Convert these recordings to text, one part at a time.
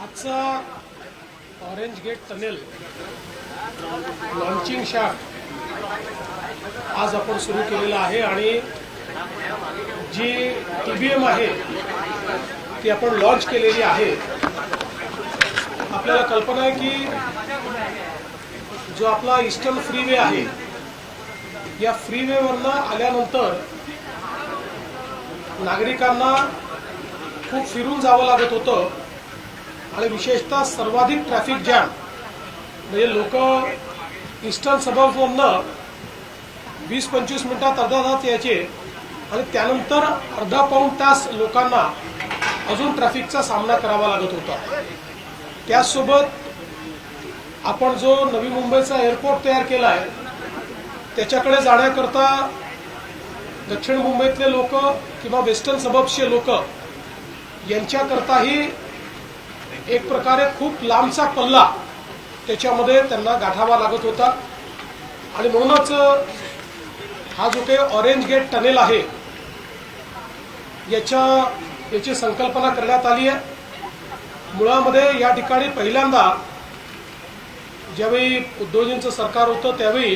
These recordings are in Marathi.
आजचा Orange Gate tunnel launching shot आज आपण सुरू केलेला आहे आणि जी TBM आहे ती आपण लॉन्च केलेली आहे। आपल्याला कल्पना आहे की जो आपला ईस्टर्न फ्रीवे आहे या फ्रीवेवरनं आल्यानंतर नागरिकांना खूप फिरून जावं लागत होतं आणि विशेषतः सर्वाधिक ट्रॅफिक जॅम म्हणजे लोक ईस्टर्न सबअर्बवरनं 20-25 मिनिटात अर्धा तास यायचे आणि त्यानंतर अर्धा पाऊण तास लोकांना अजून ट्रॅफिकचा सामना करावा लागत होता। त्याचसोबत आपण जो नवी मुंबईचा एअरपोर्ट तयार केला आहे त्याच्याकडे जाण्याकरता दक्षिण मुंबईतले लोक किंवा वेस्टर्न सबअर्ब्सचे लोक यांच्याकरताही एक प्रकारे खूप लांबचा पल्ला त्याच्यामध्ये त्यांना गाठावा लागत होता आणि म्हणूनच हा जो काही ऑरेंज गेट टनेल आहे याची संकल्पना करण्यात आली आहे। मुळामध्ये या ठिकाणी पहिल्यांदा ज्यावेळी उद्धवजींचं सरकार होतं त्यावेळी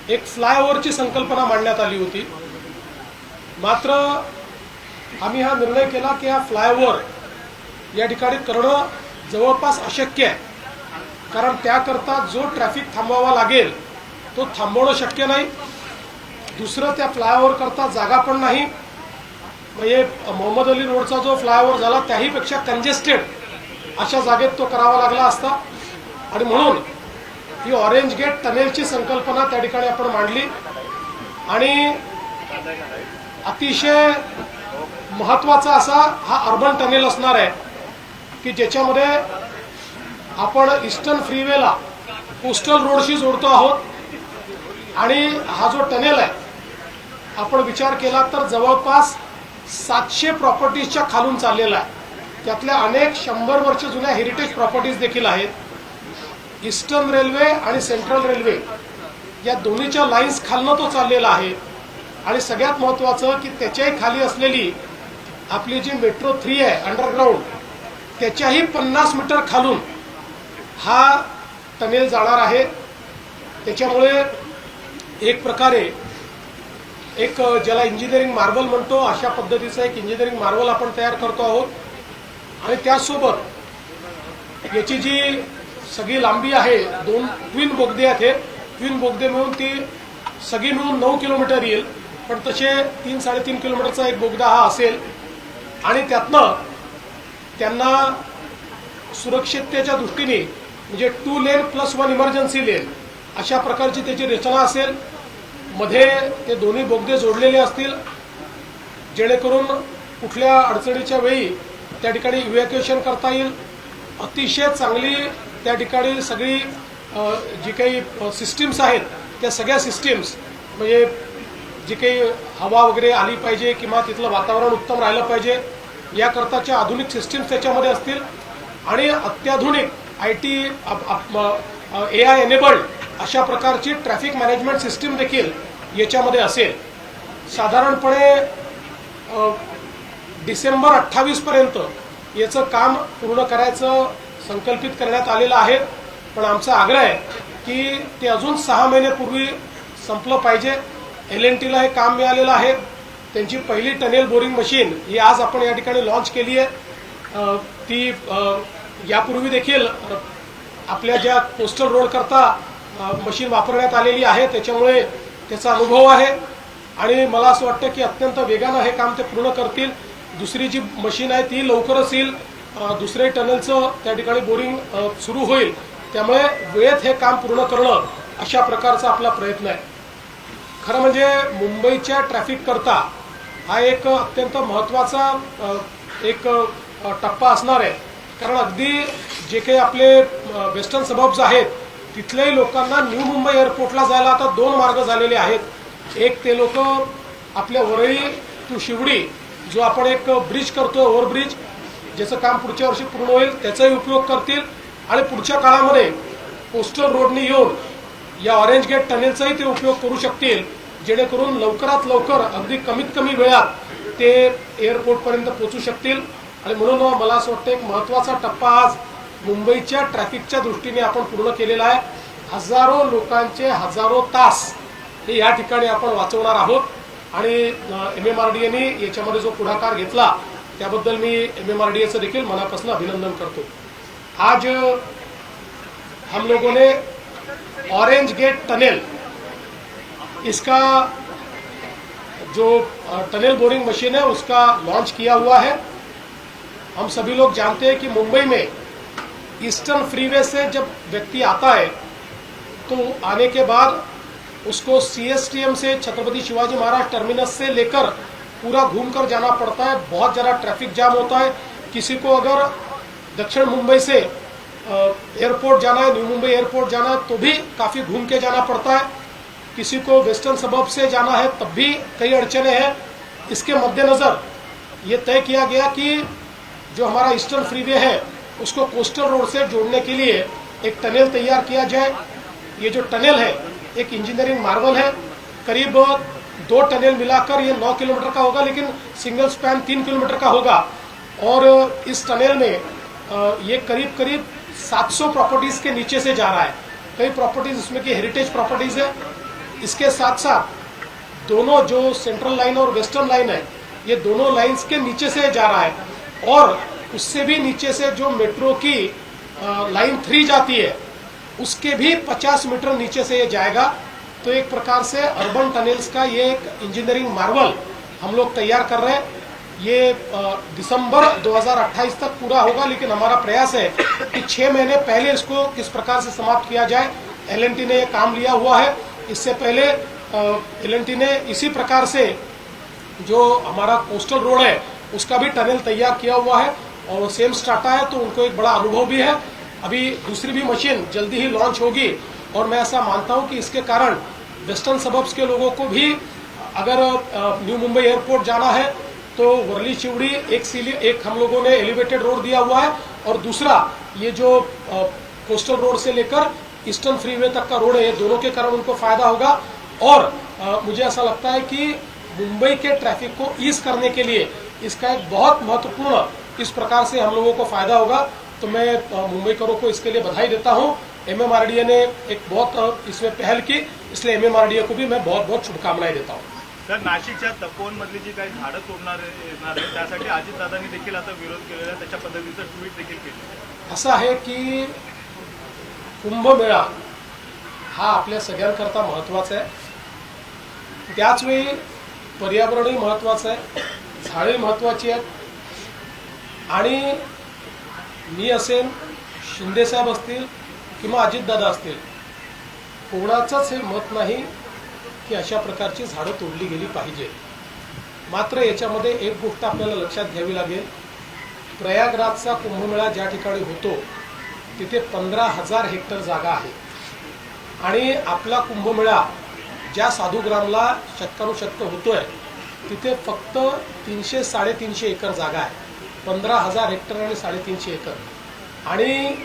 एक फ्लायओव्हरची संकल्पना मांडण्यात आली होती, मात्र आम्ही हा निर्णय केला की हा फ्लायओव्हर या ठिकाणी करणं जवळपास अशक्य आहे, कारण त्याकरता जो ट्रॅफिक थांबवावा लागेल तो थांबवणं शक्य नाही। दुसरं त्या फ्लायओव्हर करता जागा पण नाही, म्हणजे मोहम्मद अली रोडचा जो फ्लायओव्हर झाला त्याहीपेक्षा कंजेस्टेड अशा जागेत तो करावा लागला असता आणि म्हणून ही ऑरेंज गेट टनेलची संकल्पना त्या ठिकाणी आपण मांडली आणि अतिशय महत्त्वाचा असा हा अर्बन टनेल असणार आहे की ज्याच्यामध्ये आपण ईस्टर्न फ्रीवेला कोस्टल रोडशी जोडतो आहोत आणि हा जो टनेल आहे आपण विचार केला तर जवळपास 700 प्रॉपर्टीजच्या खालून चाललेला आहे। त्यातल्या अनेक 100 वर्ष जुन्या हेरिटेज प्रॉपर्टीज देखील आहेत। ईस्टर्न रेल्वे आणि सेंट्रल रेल्वे या दोन्हीच्या लाईन्स खालनं तो चाललेला आहे आणि सगळ्यात महत्त्वाचं की त्याच्याही खाली असलेली आपली जी मेट्रो 3 आहे अंडरग्राऊंड त्याच्याही 50 मीटर खालून हा टनेल जाणार आहे। त्याच्यामुळे एक प्रकारे एक ज्याला इंजिनिअरिंग मार्वल म्हणतो अशा पद्धतीचं एक इंजिनिअरिंग मार्वल आपण तयार करतो आहोत आणि त्याचसोबत याची जी सगळी लांबी आहे 2 ट्विन बोगदे आहेत। हे ट्विन बोगदे मिळून ती सगळी मिळून 9 किलोमीटर येईल, पण तसे 3-3.5 किलोमीटरचा एक बोगदा हा असेल आणि त्यातनं त्यांना सुरक्षिततेच्या दृष्टीने म्हणजे 2 लेन + 1 इमर्जन्सी लेन अशा प्रकारची त्याची रचना असेल। मध्ये ते दोन्ही बोगदे जोडलेले असतील जेणेकरून कुठल्या अडचणीच्या वेळी त्या ठिकाणी इव्हॅक्युएशन करता येईल। अतिशय चांगली त्या ठिकाणी सगळी जी काही सिस्टीम्स आहेत त्या सगळ्या सिस्टीम्स म्हणजे जी काही हवा वगैरे आली पाहिजे किंवा तिथलं वातावरण उत्तम राहिलं पाहिजे याकरताच्या आधुनिक सिस्टीम्स त्याच्यामध्ये असतील आणि अत्याधुनिक IT AI एनेबल्ड अशा प्रकारची ट्रॅफिक मॅनेजमेंट सिस्टीम देखील याच्यामध्ये असेल। साधारणपणे डिसेंबर 28 पर्यंत याचं काम पूर्ण करायचं संकल्पित करण्यात आलेलं आहे, पण आमचा आग्रह आहे की ते अजून 6 महिन्यापूर्वी संपलं पाहिजे। L&Tला हे काम मिळालेलं आहे, त्यांची पहिली टनेल बोरिंग मशीन ही आज आपण या ठिकाणी लॉन्च केली आहे। ती यापूर्वी देखील आपल्या ज्या कोस्टल रोड करता मशीन वापरण्यात आलेली आहे त्याच्यामुळे त्याचा अनुभव आहे आणि मला असं वाटतं की अत्यंत वेगानं हे काम ते पूर्ण करतील। दुसरी जी मशीन आहे ती लवकरच येईल, दुसरे टनेलचं त्या ठिकाणी बोरिंग सुरू होईल, त्यामुळे वेळेत हे काम पूर्ण करणं अशा प्रकारचा आपला प्रयत्न आहे। खरं म्हणजे मुंबईच्या ट्रॅफिक करता हा एक अत्यंत महत्त्वाचा एक टप्पा असणार आहे, कारण अगदी जे काही आपले वेस्टर्न सबअर्ब्स आहेत तिथल्याही लोकांना न्यू मुंबई एअरपोर्टला जायला आता 2 मार्ग झालेले आहेत। एक ते लोक आपल्या वरळी टू शिवडी जो आपण एक ब्रिज करतो ओव्हरब्रिज ज्याचं काम पुढच्या वर्षी पूर्ण होईल त्याचाही उपयोग करतील आणि पुढच्या काळामध्ये कोस्टल रोडने येऊन या ऑरेंज गेट टनेलचाही ते उपयोग करू शकतील, जेणेकरून लवकरात लवकर अगदी कमीत कमी वेळात ते एअरपोर्टपर्यंत पोहोचू शकतील। आणि म्हणून मला असं वाटतं एक महत्त्वाचा टप्पा आज मुंबईच्या ट्रॅफिकच्या दृष्टीने आपण पूर्ण केलेला आहे. हजारो लोकांचे हजारो तास हे या ठिकाणी आपण वाचवणार आहोत आणि MMRDAने याच्यामध्ये जो पुढाकार घेतला त्याबद्दल मी MMRDAचं देखील मनापासून अभिनंदन करतो. आज हम लोगों ने ऑरेंज गेट टनल इसका जो टनल बोरिंग मशीन है उसका लॉन्च किया हुआ है. हम सभी लोग जानते हैं कि मुंबई में ईस्टर्न फ्रीवे से जब व्यक्ति आता है तो आने के बाद उसको CSTM से छत्रपति शिवाजी महाराज टर्मिनस से लेकर पूरा घूमकर जाना पड़ता है. बहुत ज़्यादा ट्रैफिक जाम होता है. किसी को अगर दक्षिण मुंबई से एयरपोर्ट जाना है, न्यू मुंबई एयरपोर्ट जाना है तो भी काफ़ी घूम के जाना पड़ता है. किसी को वेस्टर्न सबब से जाना है तब भी कई अड़चने हैं. इसके मद्देनज़र ये तय किया गया कि जो हमारा ईस्टर्न फ्रीवे है उसको कोस्टल रोड से जोड़ने के लिए एक टनल तैयार किया जाए. ये जो टनल है एक इंजीनियरिंग मार्वल है. करीब 2 टनल मिलाकर ये 9 किलोमीटर का होगा, लेकिन सिंगल स्पैन 3 किलोमीटर का होगा. और इस टनल में ये करीब करीब 700 प्रॉपर्टीज के नीचे से जा रहा है. कई प्रॉपर्टीज इसमें की हेरिटेज प्रॉपर्टीज है. इसके साथ साथ दोनों जो सेंट्रल लाइन और वेस्टर्न लाइन है ये दोनों लाइन्स के नीचे से जा रहा है. और उससे भी नीचे से जो मेट्रो की लाइन 3 जाती है उसके भी 50 मीटर नीचे से ये जाएगा. तो एक प्रकार से अर्बन टनल्स का ये एक इंजीनियरिंग मार्वल हम लोग तैयार कर रहे हैं. ये दिसंबर 2028 तक पूरा होगा, लेकिन हमारा प्रयास है कि 6 महीने पहले इसको किस प्रकार से समाप्त किया जाए. L&T ने ये काम लिया हुआ है. इससे पहले L&T ने इसी प्रकार से जो हमारा कोस्टल रोड है उसका भी टनल तैयार किया हुआ है और सेम स्टार्टा है, तो उनको एक बड़ा अनुभव भी है. अभी दूसरी भी मशीन जल्दी ही लॉन्च होगी और मैं ऐसा मानता हूं कि इसके कारण वेस्टर्न सबब्स के लोगों को भी अगर न्यू मुंबई एयरपोर्ट जाना है तो वर्ली चिवड़ी एक हम लोगों ने एलिवेटेड रोड दिया हुआ है और दूसरा ये जो कोस्टल रोड से लेकर ईस्टर्न फ्रीवे तक का रोड है, ये दोनों के कारण उनको फायदा होगा. और मुझे ऐसा लगता है कि मुंबई के ट्रैफिक को ईज करने के लिए इसका एक बहुत महत्वपूर्ण इस प्रकार से हम लोगों को फायदा होगा. तो मैं मुंबईकरों को इसके लिए बधाई देता हूं. MMRDA ने एक बहुत इसमें पहल की, इसलिए MMRDA को भी मैं बहुत बहुत शुभकामनाएं देता हूं. तर नाशिकच्या तपोवन मधली जी काही झाडं तोडणार येणार आहे त्यासाठी अजितदादांनी देखील आता विरोध केलेला आहे. त्याच्या पद्धतीचं ट्विट देखील केलं. असं आहे की कुंभमेळा हा आपल्या सगळ्यांकरता महत्त्वाचा आहे. त्याच वेळी पर्यावरणही महत्त्वाचं आहे, झाडे महत्त्वाची आहेत. आणि मी असेल, शिंदेसाहेब असतील किंवा अजितदादा असतील, कोणाचंच हे मत नाही की अशा प्रकारची झाडं तोडली गेली पाहिजे. मात्र याच्यामध्ये एक गोष्ट आपल्याला लक्षात घ्यावी लागेल. प्रयागराजचा कुंभमेळा ज्या ठिकाणी होतो तिथे 15,000 हेक्टर जागा आहे आणि आपला कुंभमेळा ज्या साधुग्रामला शतकानुशतक होतोय तिथे फक्त 300-350 एकर जागा आहे. 15,000 हेक्टर आणि 350 एकर. आणि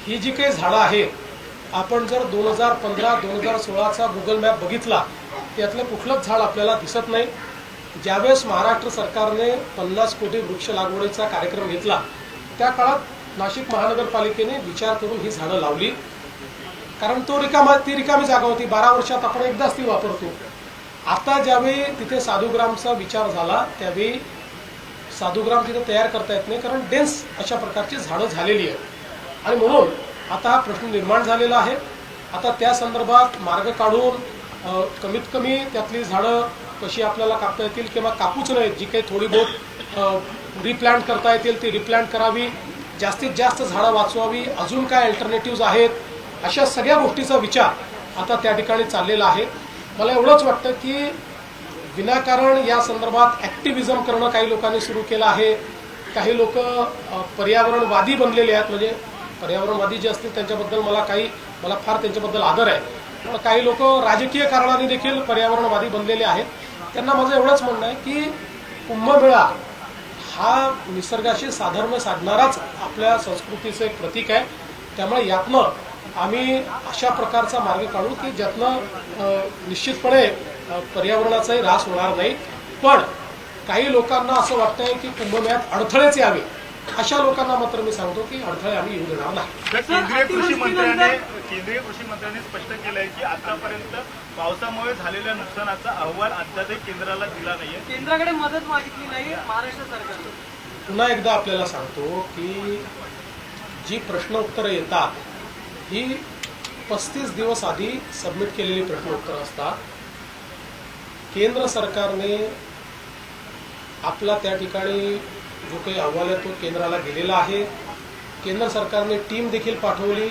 ही जी काही झाडं आहेत, आपण जर 2015-2016चा गुगल मॅप बघितला त्यातलं कुठलंच झाड आपल्याला दिसत नाही. ज्यावेळेस महाराष्ट्र सरकारने 50 कोटी वृक्ष लागवडीचा कार्यक्रम घेतला त्या काळात नाशिक महानगरपालिकेने विचार करून ही झाडं लावली, कारण ती रिकामी जागा होती. 12 वर्षात आपण एकदाच ती वापरतो. आता ज्यावेळी तिथे साधुग्रामचा विचार झाला त्यावेळी साधुग्राम तिथे तयार करता येत नाही, कारण डेन्स अशा प्रकारची झाडं झालेली आहेत. आणि म्हणून आता हा प्रश्न निर्माण झालेला आहे. आता त्या संदर्भात मार्ग काढून कमीत कमी त्यातली झाडं कशी आपल्याला कापता येतील किंवा कापूच नाहीत, जी काही थोडी बहुत रिप्लांट करता येतील ती रिप्लांट करावी, जास्तीत जास्त झाडं वाचवावी, अजून काय अल्टरनेटिव्ज आहेत, अशा सगळ्या गोष्टीचा विचार आता त्या ठिकाणी चाललेला आहे. मला एवढंच वाटतं की विनाकारण या संदर्भात ॲक्टिव्हिजम करणं काही लोकांनी सुरू केलं आहे. काही लोक पर्यावरणवादी बनलेले आहेत. म्हणजे पर्यावरणवादी जे असतील त्यांच्याबद्दल मला फार त्यांच्याबद्दल आदर आहे. पण काही लोक राजकीय कारणाने देखील पर्यावरणवादी बनलेले आहेत. त्यांना माझं एवढंच म्हणणं आहे की कुंभमेळा हा निसर्गाशी साधर्म्य साधणाराच आपल्या संस्कृतीचं एक प्रतीक आहे. त्यामुळे यातनं आम्ही अशा प्रकारचा मार्ग काढू की ज्यातनं निश्चितपणे पर्यावरणाचाही ऱ्हास होणार नाही. पण काही लोकांना असं वाटतंय की कुंभमेळ्यात अडथळेच यावे, अशा लोकांना मात्र मी सांगतो की अडथळे आम्ही येऊ देणार नाही. तर केंद्रीय कृषी मंत्र्याने स्पष्ट केलंय की आतापर्यंत पावसामुळे झालेल्या नुकसानाचा अहवाल अद्यापही केंद्राला दिला नाहीये. केंद्राकडे मदत मागितली नाही महाराष्ट्र सरकारने. पुन्हा एकदा आपल्याला सांगतो की जी प्रश्न उत्तरं येतात ही 35 दिवस आधी सबमिट केलेली प्रश्न उत्तरं असतात. केंद्र सरकारने आपला त्या ठिकाणी जो काही अहवाल आहे तो केंद्राला दिलेला आहे. केंद्र सरकारने टीम देखील पाठवली,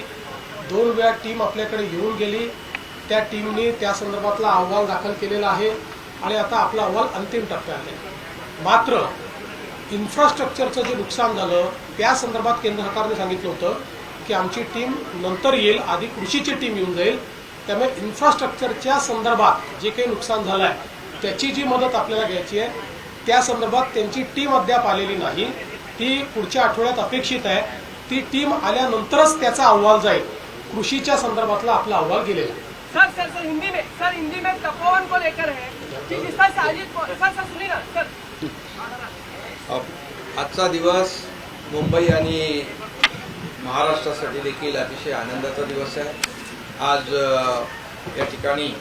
2 वेळा टीम आपल्याकडे येऊन गेली. त्या टीमने त्या संदर्भातला अहवाल दाखल केलेला आहे आणि आता आपला अहवाल अंतिम टप्प्यात आहे. मात्र इन्फ्रास्ट्रक्चरचं जे नुकसान झालं त्या संदर्भात केंद्र सरकारने सांगितलं होतं की आमची टीम नंतर येईल, आधी कृषीची टीम येऊन जाईल. त्यामुळे इन्फ्रास्ट्रक्चरच्या संदर्भात जे काही नुकसान झालं आहे त्याची जी मदत आपल्याला घ्यायची आहे त्या संदर्भात त्यांची टीम अद्याप आलेली नाही. ती पुढच्या आठवड्यात अपेक्षित आहे. ती टीम आल्यानंतरच त्याचा अहवाल जाईल. कृषीच्या संदर्भातला आपला अहवाल गेलेला आहे. सर हिंदी में तपोवन को लेकर है कि जिसका साजिद सर सुनिए ना सर. आजचा दिवस मुंबई आणि महाराष्ट्रासाठी देखील अतिशय आनंदाचा दिवस आहे. आज या ठिकाणी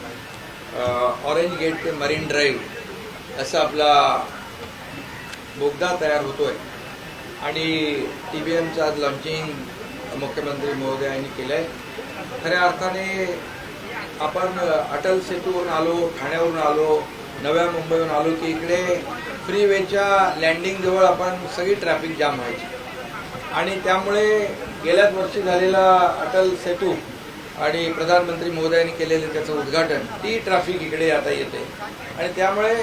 ऑरेंज गेट ते मरीन ड्राईव्ह असा आपला बोगदा तयार होतोय आणि TBMचं आज लॉन्चिंग मुख्यमंत्री महोदयांनी केलं आहे. खऱ्या अर्थाने आपण अटल सेतूवरून आलो, ठाण्यावरून आलो, नव्या मुंबईवरून आलो की इकडे फ्रीवेच्या लँडिंगजवळ आपण सगळी ट्रॅफिक जाम व्हायची आणि त्यामुळे गेल्याच वर्षी झालेला अटल सेतू आणि प्रधानमंत्री महोदयांनी केलेलं त्याचं उद्घाटन, ती ट्रॅफिक इकडे आता येते आणि त्यामुळे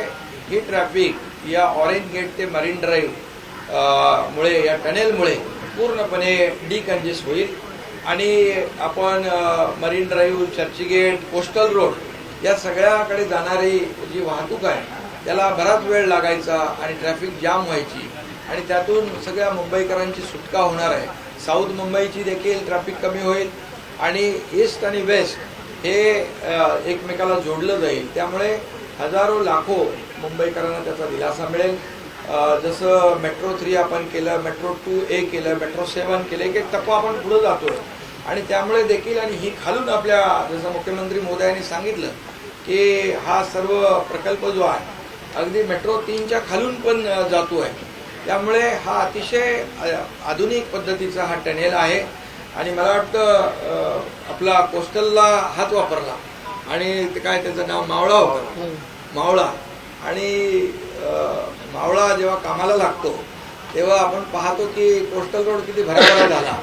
ही ट्रॅफिक या ऑरेंज गेट ते मरीन ड्राईव्ह मुळे, या टनेलमुळे पूर्णपणे डिकंजेस्ट होईल आणि आपण marine drive, Churchgate, coastal road या सगळ्याकडे जाणारी जी वाहतूक आहे त्याला बराच वेळ लागायचा आणि ट्रॅफिक जाम व्हायची आणि त्यातून सगळ्या मुंबईकरांची सुटका होणार आहे. साऊथ मुंबईची देखील ट्रॅफिक कमी होईल आणि ईस्ट आणि वेस्ट हे एकमेकाला जोडलं जाईल. त्यामुळे हजारो लाखो मुंबईकरांना त्याचा दिलासा मिळेल. जसं मेट्रो 3 आपण केलं, मेट्रो 2A केलं, मेट्रो 7 केलं, एक एक टप्पा आपण पुढे जातोय आणि त्यामुळे देखील आणि ही खालून आपल्या जसं मुख्यमंत्री महोदयांनी सांगितलं की हा सर्व प्रकल्प जो आहे अगदी मेट्रो 3च्या खालून पण जातो आहे. त्यामुळे हा अतिशय आधुनिक पद्धतीचा हा टनेल आहे आणि मला वाटतं आपला कोस्टलला हात वापरला आणि ते काय त्याचं नाव मावळा होतं, मावळा. आणि मावळा जेव्हा कामाला लागतो तेव्हा आपण पाहतो की कोस्टल रोड किती भराभरा झाला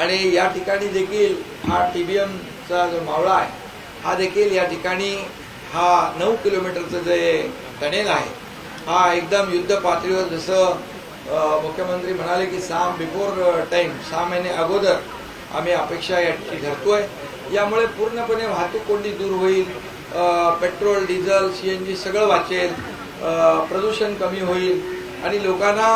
आणि या ठिकाणी देखील हा TBMचा जो मावळा आहे हा देखील या ठिकाणी हा 9 किलोमीटरचं जे टनेल आहे हा एकदम युद्ध पातळीवर, जसं मुख्यमंत्री म्हणाले की 6 महिने अगोदर आम्ही अपेक्षा याची धरतोय. यामुळे पूर्णपणे वाहतूक कोंडी दूर होईल, पेट्रोल, डिझेल, CNG सगळं वाचेल, प्रदूषण कमी होईल आणि लोकांना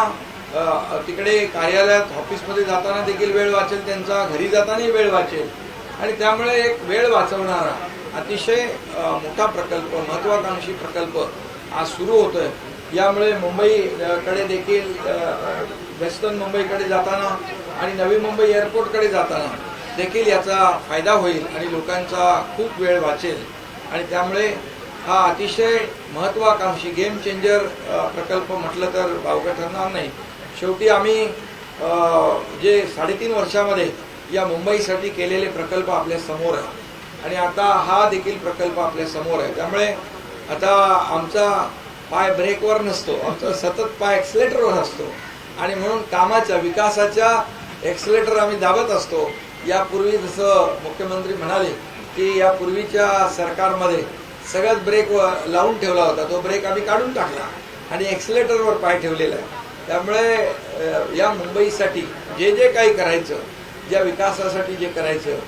तिकडे कार्यालयात, ऑफिसमध्ये जाताना देखील वेळ वाचेल, त्यांचा घरी जातानाही वेळ वाचेल आणि त्यामुळे एक वेळ वाचवणारा अतिशय मोठा प्रकल्प, महत्वाकांक्षी प्रकल्प आज सुरू होतोय. यामुळे मुंबईकडे देखील, वेस्टर्न मुंबईकडे जाताना आणि नवी मुंबई एअरपोर्टकडे जाताना देखील याचा फायदा होईल आणि लोकांचा खूप वेळ वाचेल आणि त्यामुळे हा अतिशय महत्वाकांक्षी गेम चेंजर प्रकल्प म्हटलं तर वावगं ठरणार नाही. शेवटी आम्ही जे 3.5 वर्षामध्ये या मुंबईसाठी केलेले प्रकल्प आपल्या समोर आहे आणि आता हा देखील प्रकल्प आपल्या समोर आहे. त्यामुळे आता आमचा पाय ब्रेकवर नसतो, आमचा सतत पाय एक्सलेटरवर असतो आणि म्हणून कामाच्या, विकासाच्या एक्सलेटर आम्ही दाबत असतो. यापूर्वी जसं मुख्यमंत्री म्हणाले की यापूर्वीच्या सरकारमध्ये सगळ्यात ब्रेक लावून ठेवला होता, तो ब्रेक आम्ही काढून टाकला आणि एक्सलेटरवर पाय ठेवलेला आहे. त्यामुळे या मुंबईसाठी जे जे काही करायचं, ज्या विकासासाठी जे करायचं,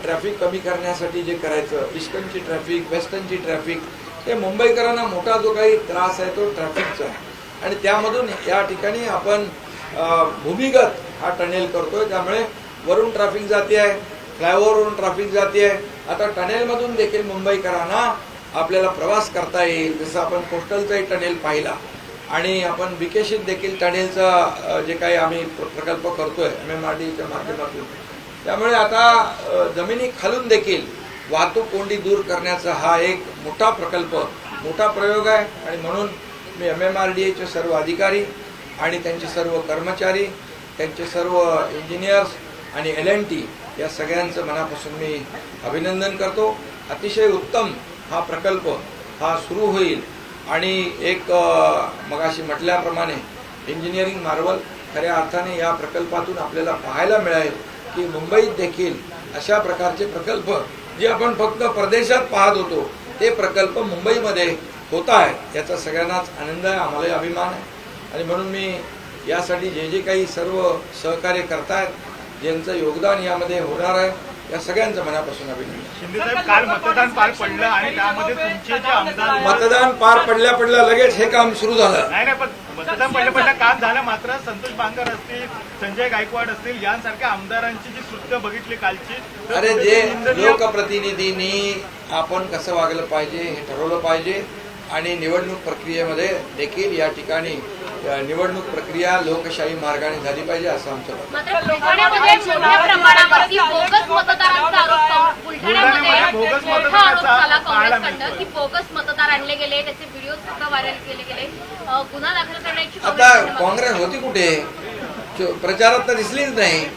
ट्रॅफिक कमी करण्यासाठी जे करायचं, ईस्टर्नची ट्रॅफिक, वेस्टर्नची ट्रॅफिक, हे मुंबईकरांना मोठा जो काही त्रास आहे तो ट्रॅफिकचा आहे आणि त्यामधून या ठिकाणी आपण भूमिगत हा टनेल करतोय. त्यामुळे वरून ट्रॅफिक जाते आहे, फ्लायओव्हरवरून ट्रॅफिक जाते आहे. आता टनेलमधून देखील मुंबईकरांना आपल्याला प्रवास करता येईल. जसं आपण कोस्टलचाही टनेल पाहिला आणि आपण विकेशित देखील टनेलचा जे काही आम्ही प्रकल्प करतोय MMRDAच्या माध्यमातून, त्यामुळे आता जमिनी खालून देखील वाहतूक कोंडी दूर करण्याचा हा एक मोठा प्रकल्प, मोठा प्रयोग आहे. आणि म्हणून मी MMRDAचे सर्व अधिकारी आणि त्यांचे सर्व कर्मचारी, त्यांचे सर्व इंजिनियर्स आणि L&T या सगळ्यांचं मनापासून मी अभिनंदन करतो. अतिशय उत्तम हा प्रकल्प हा सुरू होईल आणि एक मगाशी म्हटल्याप्रमाणे इंजिनिअरिंग मार्वल खऱ्या अर्थाने या प्रकल्पातून आपल्याला पाहायला मिळेल की मुंबईत देखील अशा प्रकारचे प्रकल्प जे आपण फक्त परदेशात पाहत होतो ते प्रकल्प मुंबईमध्ये होत आहे, याचा सगळ्यांनाच आनंद आहे, आम्हालाही अभिमान आहे. आणि म्हणून मी यासाठी जे काही सर्व सहकार्य करतायत, ज्यांचं योगदान यामध्ये होणार आहे, या सगळ्यांचं मनापासून अभिनंदन. शिंदे साहेब, काल मतदान पार पडलं आणि त्यामध्ये तुमचे जे आमदार मतदान पार पडल्या लगेच हे काम सुरू झालं. नाही पण मतदान पडल्या काम झालं, मात्र संतोष बांगर असतील, संजय गायकवाड असतील यांसारख्या आमदारांची जी कृत्य बघितली कालची, अरे जे लोकप्रतिनिधींनी आपण कसं वागलं पाहिजे हे ठरवलं पाहिजे. आणि निवडणूक प्रक्रियेमध्ये देखील या ठिकाणी निवडणूक प्रक्रिया लोकशाही मार्गाने झाली पाहिजे असं आमचं मत. मात्र बुलढाण्यामध्ये मोठ्या प्रमाणावरती बोगस मतदारांचा आरोप बुलढाण्यामध्ये मोठा आरोप झाला काँग्रेसकडनं की बोगस मतदार आणले गेले, त्याचे व्हिडिओ सुद्धा व्हायरल केले गेले, गुन्हा दाखल करण्याची आता काँग्रेस होती कुठे? प्रचारात तर दिसलीच नाही.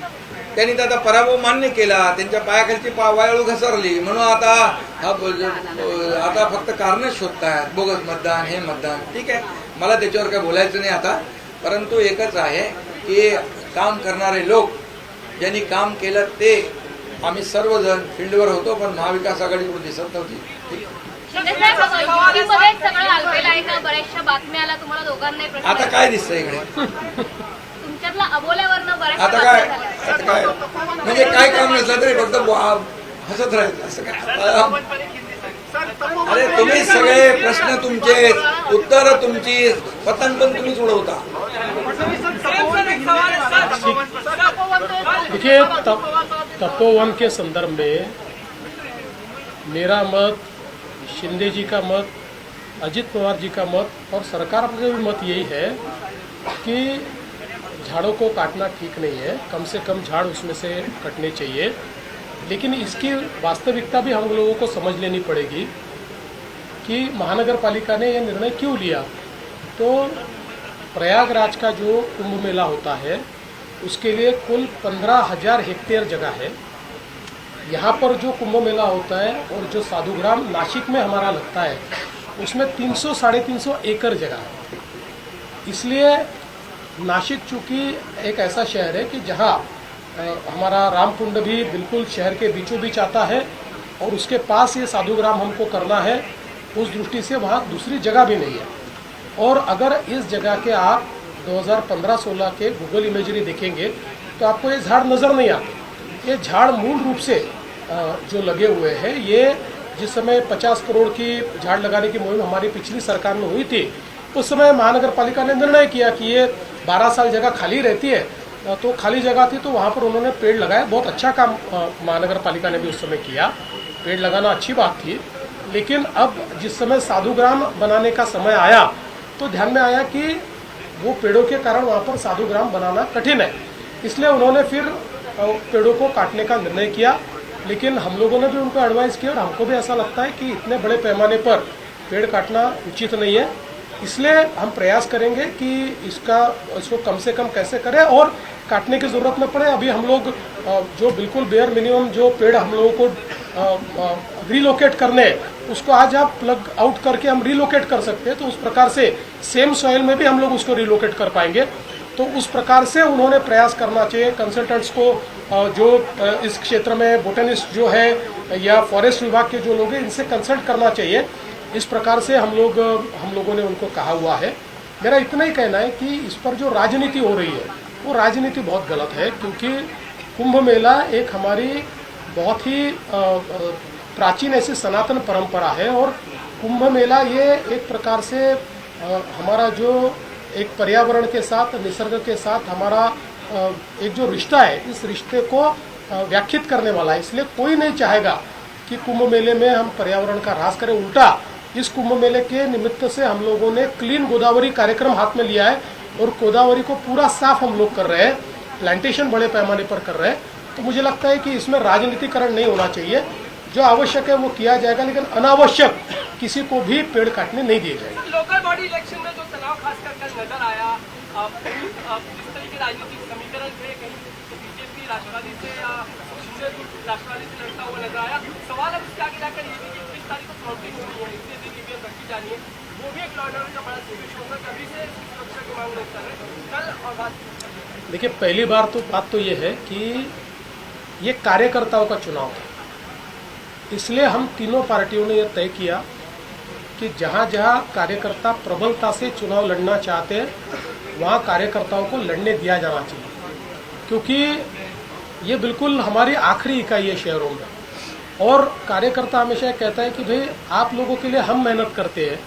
त्यांनी तर आता पराभव मान्य केला, त्यांच्या पायाखालची वाळू घसरली, म्हणून आता फक्त कारणच शोधतायत, बोगस मतदान, हे मतदान. ठीक आहे, मला त्याच्यावर काय बोलायचं नाही आता. परंतु एकच आहे की काम करणारे लोक ज्यांनी काम केलं ते आम्ही सर्वजण फील्डवर होतो, पण महाविकास आघाडीकडून दिसत नव्हती. शिंदे साहेब, युतीमध्ये सगळं आलबेल आहे का? बऱ्याचशा बातम्या आल्या, तुम्हाला दोघांनाही प्रश्न. आता काय दिसतंय इकडे? तुमच्यातला अबोल्यावरनं बऱ्याचशा आता काय बातम्या आता काय म्हणजे काय काम नसलं तरी फक्त हसत राहायचं असं काय? अरे तुम्ही सगळे प्रश्न तुमचे, उत्तर तुमची, पतंग पण तुम्हीच उडवता. देखिए तपोवन के संदर्भ में मेरा मत, शिंदे जी का मत, अजित पवार जी का मत और सरकार का भी मत यही है कि झाड़ों को काटना ठीक नहीं है, कम से कम झाड़ उसमें से कटने चाहिए. लेकिन इसकी वास्तविकता भी हम लोगों को समझ लेनी पड़ेगी कि महानगर पालिका ने यह निर्णय क्यों लिया. तो प्रयागराज का जो कुंभ मेला होता है उसके लिए कुल 15,000 हेक्टेयर जगह है. यहाँ पर जो कुंभ मेला होता है और जो साधुग्राम नासिक में हमारा लगता है उसमें 300-350 एकड़ जगह है. इसलिए नासिक चूँकि एक ऐसा शहर है कि जहाँ हमारा रामकुंड भी बिल्कुल शहर के बीचों बीच आता है और उसके पास ये साधुग्राम हमको करना है, उस दृष्टि से वहाँ दूसरी जगह भी नहीं है. और अगर इस जगह के आप 2015-16 के गूगल इमेजरी देखेंगे तो आपको ये झाड़ नज़र नहीं आते. ये झाड़ मूल रूप से जो लगे हुए हैं, ये जिस समय 50 करोड़ की झाड़ लगाने की मुहिम हमारी पिछली सरकार में हुई थी, उस समय महानगर पालिका ने निर्णय किया कि ये 12 साल जगह खाली रहती है, तो खाली जगह थी तो वहाँ पर उन्होंने पेड़ लगाए. बहुत अच्छा काम महानगर पालिका ने भी उस समय किया, पेड़ लगाना अच्छी बात थी. लेकिन अब जिस समय साधुग्राम बनाने का समय आया तो ध्यान में आया कि वो पेड़ों के कारण वहाँ पर साधुग्राम बनाना कठिन है. इसलिए उन्होंने फिर पेड़ों को काटने का निर्णय किया. लेकिन हम लोगों ने भी उनको एडवाइस किया और हमको भी ऐसा लगता है कि इतने बड़े पैमाने पर पेड़ काटना उचित नहीं है. इसलिए हम प्रयास करेंगे कि इसको कम से कम कैसे करें और काटने की ज़रूरत न पड़े. अभी हम लोग जो बिल्कुल बेयर मिनिमम जो पेड़ हम लोगों को रिलोकेट करने उसको आज आप प्लग आउट करके हम रिलोकेट कर सकते हैं, तो उस प्रकार से सेम सॉइल में भी हम लोग उसको रिलोकेट कर पाएंगे. तो उस प्रकार से उन्होंने प्रयास करना चाहिए. कंसल्टेंट्स को जो इस क्षेत्र में बोटेनिस्ट जो है या फॉरेस्ट विभाग के जो लोग हैं इनसे कंसल्ट करना चाहिए. इस प्रकार से हम लोगों ने उनको कहा हुआ है. मेरा इतना ही कहना है कि इस पर जो राजनीति हो रही है वो राजनीति बहुत गलत है, क्योंकि कुंभ मेला एक हमारी बहुत ही प्राचीन ऐसी सनातन परंपरा है और कुंभ मेला ये एक प्रकार से हमारा जो एक पर्यावरण के साथ, निसर्ग के साथ हमारा एक जो रिश्ता है, इस रिश्ते को व्याख्यात करने वाला है. इसलिए कोई नहीं चाहेगा कि कुंभ मेले में हम पर्यावरण का ह्रास करें. उल्टा इस कुंभ मेले के निमित्त से हम लोगों ने क्लीन गोदावरी कार्यक्रम हाथ में लिया है और गोदावरी को पूरा साफ हम लोग कर रहे हैं, प्लांटेशन बड़े पैमाने पर कर रहे हैं। तो मुझे लगता है कि इसमें राजनीतिकरण नहीं होना चाहिए, जो आवश्यक है वो किया जाएगा, लेकिन अनावश्यक किसी को भी पेड़ काटने नहीं दिए जाएंगे। लोकल बॉडी इलेक्शन में जो तनाव खासकर कल नजर आया, जिस तरीके राजनीतिक समीकरण थे, कहीं बीजेपी राष्ट्रवादी से या शिंदे राष्ट्रवादी से लड़ता हुआ नजर आया। सवाल अब इसके आगे जाकर ये भी कि 21 तारीख को काउंटिंग होनी है, इसलिए दिन ईवीएम रखी जानी है, वो भी एक लॉ एंड ऑर्डर का बड़ा इशू होगा। कभी से सुरक्षा की मांग कर रहे हैं कल और बात। देखिए, पहली बात तो ये है कि ये कार्यकर्ताओं का चुनाव था, इसलिए हम तीनों पार्टियों ने यह तय किया कि जहां जहां कार्यकर्ता प्रबलता से चुनाव लड़ना चाहते हैं वहां कार्यकर्ताओं को लड़ने दिया जाना चाहिए, क्योंकि ये बिल्कुल हमारी आखिरी इकाई है शहरों में। और कार्यकर्ता हमेशा कहता है कि भाई आप लोगों के लिए हम मेहनत करते हैं,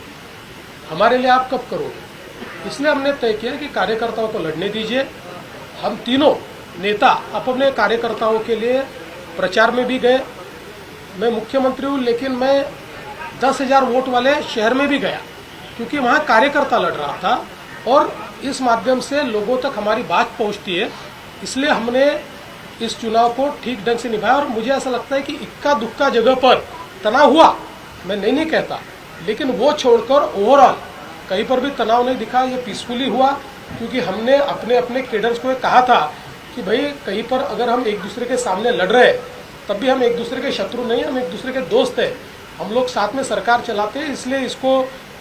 हमारे लिए आप कब करोगे। इसलिए हमने तय किया कि कार्यकर्ताओं को लड़ने दीजिए। हम तीनों नेता अपने कार्यकर्ताओं के लिए प्रचार में भी गए। मैं मुख्यमंत्री हूँ, लेकिन मैं 10,000 वोट वाले शहर में भी गया, क्योंकि वहाँ कार्यकर्ता लड़ रहा था और इस माध्यम से लोगों तक हमारी बात पहुँचती है। इसलिए हमने इस चुनाव को ठीक ढंग से निभाया। और मुझे ऐसा लगता है कि इक्का दुक्का जगह पर तनाव हुआ, मैं नहीं कहता, लेकिन वो छोड़कर ओवरऑल कहीं पर भी तनाव नहीं दिखा। ये पीसफुली हुआ, क्योंकि हमने अपने अपने केडर्स को कहा था कि भाई कहीं पर अगर हम एक दूसरे के सामने लड़ रहे हैं तब भी हम एक दूसरे के शत्रु नहीं, हम एक दूसरे के दोस्त हैं, हम लोग साथ में सरकार चलाते हैं, इसलिए इसको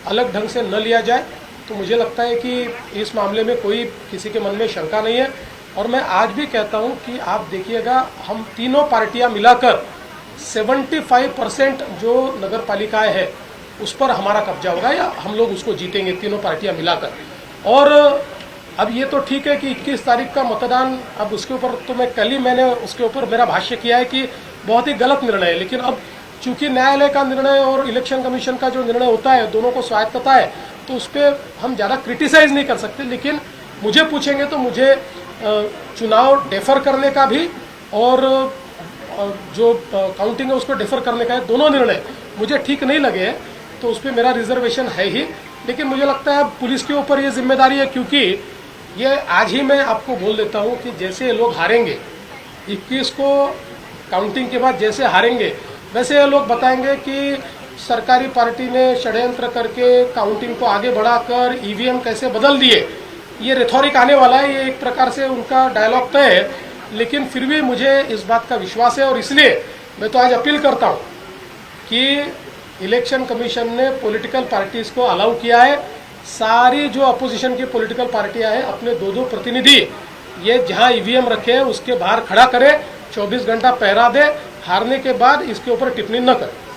अलग ढंग से न लिया जाए। तो मुझे लगता है कि इस मामले में कोई किसी के मन में शंका नहीं है। और मैं आज भी कहता हूं कि आप देखिएगा, हम तीनों पार्टियां मिलाकर 75% जो नगर पालिकाएं हैं उस पर हमारा कब्जा होगा, या हम लोग उसको जीतेंगे तीनों पार्टियां मिलाकर। और अब ये तो ठीक है कि 21 तारीख का मतदान, अब उसके ऊपर तो मैंने उसके ऊपर मेरा भाष्य किया है कि बहुत ही गलत निर्णय है, लेकिन अब चूंकि न्यायालय का निर्णय और इलेक्शन कमीशन का जो निर्णय होता है, दोनों को स्वायत्तता है, तो उस पर हम ज़्यादा क्रिटिसाइज नहीं कर सकते। लेकिन मुझे पूछेंगे तो मुझे चुनाव डेफर करने का भी और जो काउंटिंग है उसको डेफर करने का है, दोनों निर्णय मुझे ठीक नहीं लगे हैं, तो उस पर मेरा रिजर्वेशन है ही। लेकिन मुझे लगता है पुलिस के ऊपर ये जिम्मेदारी है, क्योंकि ये आज ही मैं आपको बोल देता हूँ कि जैसे ये लोग हारेंगे 21 को काउंटिंग के बाद, जैसे हारेंगे वैसे ये लोग बताएंगे कि सरकारी पार्टी ने षड्यंत्र करके काउंटिंग को आगे बढ़ाकर ईवीएम कैसे बदल दिए। ये रिथोरिक आने वाला है, ये एक प्रकार से उनका डायलॉग तय है। लेकिन फिर भी मुझे इस बात का विश्वास है, और इसलिए मैं तो आज अपील करता हूँ कि इलेक्शन कमीशन ने पॉलिटिकल पार्टीज को अलाउ किया है, सारी जो अपोजिशन की पॉलिटिकल पार्टियां हैं अपने 2-2 प्रतिनिधि ये जहां ईवीएम रखे हैं उसके बाहर खड़ा करे, 24 घंटा पहरा दे, हारने के बाद इसके ऊपर टिप्पणी न करे।